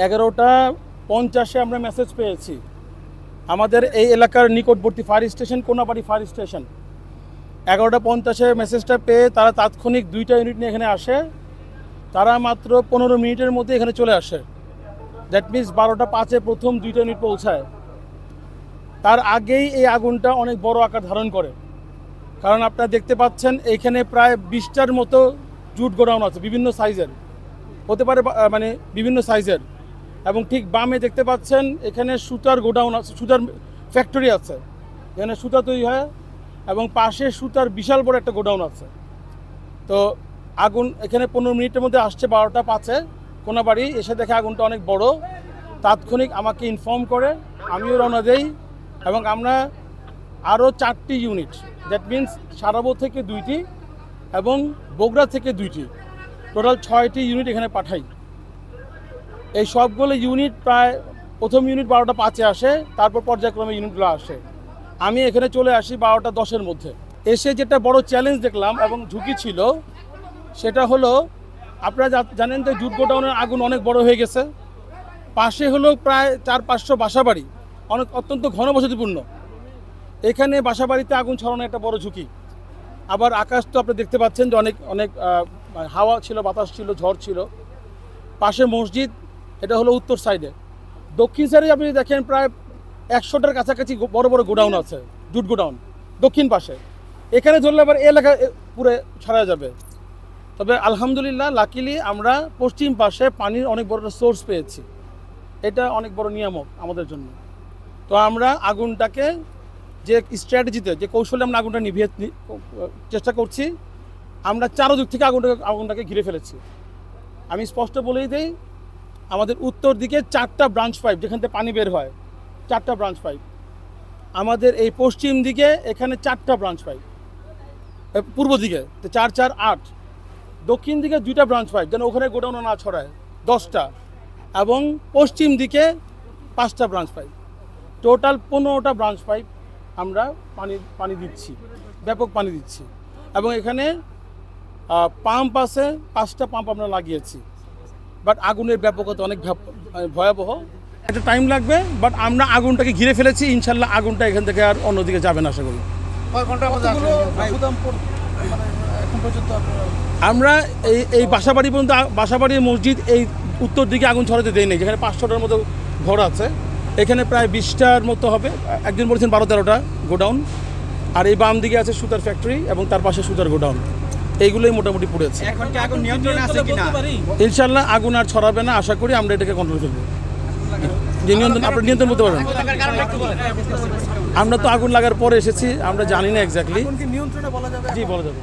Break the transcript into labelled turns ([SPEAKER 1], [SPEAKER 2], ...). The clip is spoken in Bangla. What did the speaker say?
[SPEAKER 1] 11:50 আমরা মেসেজ পেয়েছি আমাদের এই এলাকার নিকটবর্তী fire station Konabari fire station. 11:50 মেসেজটা পেয়ে তারা তাৎক্ষণিক 2টা ইউনিট নিয়ে এখানে আসে। তারা মাত্র 15 মিনিটের মধ্যে এখানে চলে আসে। দ্যাট মিনস 12:05 প্রথম 2টা ইউনিট পৌঁছায়। তার আগেই এই আগুনটা অনেক বড় আকার ধারণ করে, কারণ আপনারা দেখতে পাচ্ছেন এখানে প্রায় 20টার মতো জুট গোডাউন আছে, বিভিন্ন সাইজের হতে পারে, মানে বিভিন্ন সাইজের। এবং ঠিক বামে দেখতে পাচ্ছেন এখানে সুতার গোডাউন আছে, সুতার ফ্যাক্টরি আছে, এখানে সুতা তৈরি হয়, এবং পাশে সুতার বিশাল বড় একটা গোডাউন আছে। তো আগুন এখানে 15 মিনিটের মধ্যে আসছে 12:05 কোনাবাড়ি এসে দেখে আগুনটা অনেক বড়। তাৎক্ষণিক আমাকে ইনফর্ম করে, আমিও রওনা দেই, এবং আমরা আরও 4টি ইউনিট, দ্যাট মিনস সারাবো থেকে 2টি এবং বগুড়া থেকে 2টি, টোটাল 6টি ইউনিট এখানে পাঠাই। এই সবগুলো ইউনিট প্রায় প্রথম ইউনিট 12:05 আসে, তারপর পর্যায়ক্রমে ইউনিটগুলো আসে। আমি এখানে চলে আসি 12:10 মধ্যে। এসে যেটা বড় চ্যালেঞ্জ দেখলাম এবং ঝুঁকি ছিল সেটা হলো, আপনারা জানেন যে জুট গোডাউনের আগুন অনেক বড় হয়ে গেছে। পাশে হলো প্রায় 400-500 বাসাবাড়ি, অত্যন্ত ঘনবসতিপূর্ণ। এখানে বাসাবাড়িতে আগুন ছড়ানো একটা বড় ঝুঁকি। আবার আকাশ তো আপনি দেখতে পাচ্ছেন যে অনেক অনেক হাওয়া ছিল, বাতাস ছিল, ঝড় ছিল। পাশে মসজিদ, এটা হলো উত্তর সাইডে। দক্ষিণ সাইডে আপনি দেখেন প্রায় 100টার কাছাকাছি বড় বড় গোডাউন আছে, জুট গোডাউন দক্ষিণ পাশে। এখানে ধরলে আবার এলাকা পুরো ছড়া যাবে। তবে আলহামদুলিল্লাহ, লাকিলি আমরা পশ্চিম পাশে পানির অনেক বড় সোর্স পেয়েছি। এটা অনেক বড় নিয়ামক আমাদের জন্য। তো আমরা আগুনটাকে যে স্ট্র্যাটেজিতে, যে কৌশলে আমরা আগুনটা নিভিয়ে চেষ্টা করছি, আমরা চারদিক থেকে আগুনটাকে ঘিরে ফেলেছি। আমি স্পষ্ট বলেই দিই, আমাদের উত্তর দিকে 4টা ব্রাঞ্চ পাইপ, যেখান থেকে পানি বের হয়, 4টা ব্রাঞ্চ পাইপ। আমাদের এই পশ্চিম দিকে এখানে 4টা ব্রাঞ্চ পাইপ, পূর্ব দিকে 4, 4, 8। দক্ষিণ দিকে 2টা ব্রাঞ্চ পাইপ, যেন ওখানে গোডাউন না ছড়ায়, 10টা। এবং পশ্চিম দিকে 5টা ব্রাঞ্চ পাইপ, টোটাল 15টা ব্রাঞ্চ পাইপ আমরা পানি দিচ্ছি, ব্যাপক পানি দিচ্ছি। এবং এখানে পাম্প আছে, 5টা পাম্প আমরা লাগিয়েছি। বাট আগুনের ব্যাপকতা অনেক ভয়াবহ, একটা টাইম লাগবে। বাট আমরা আগুনটাকে ঘিরে ফেলেছি, ইনশাল্লাহ আগুনটা এখান থেকে আর অন্যদিকে যাবে না আশা করি। আমরা এই বাসাবাড়ি পর্যন্ত, বাসাবাড়ির মসজিদ এই উত্তর দিকে আগুন ছড়াতে দেয় নেই, যেখানে 500টার মতো ঘর আছে। এখানে প্রায় 20টার মতো হবে, একজন বলেছেন 12-13টা গোডাউন। আর এই বাম দিকে আছে সুতার ফ্যাক্টরি এবং তার পাশে সুতার গোডাউন। এইগুলোই মোটামুটি পড়েছে। ইনশাল্লাহ আগুন আর ছড়াবে না, আশা করি আমরা এটাকে কন্ট্রোল করবো। যে নিয়ন্ত্রণ, আপনারা নিয়ন্ত্রণ করতে পারবেন। আমরা তো আগুন লাগার পরে এসেছি, আমরা জানি না এক্স্যাক্টলি। জি, বলা যাবে।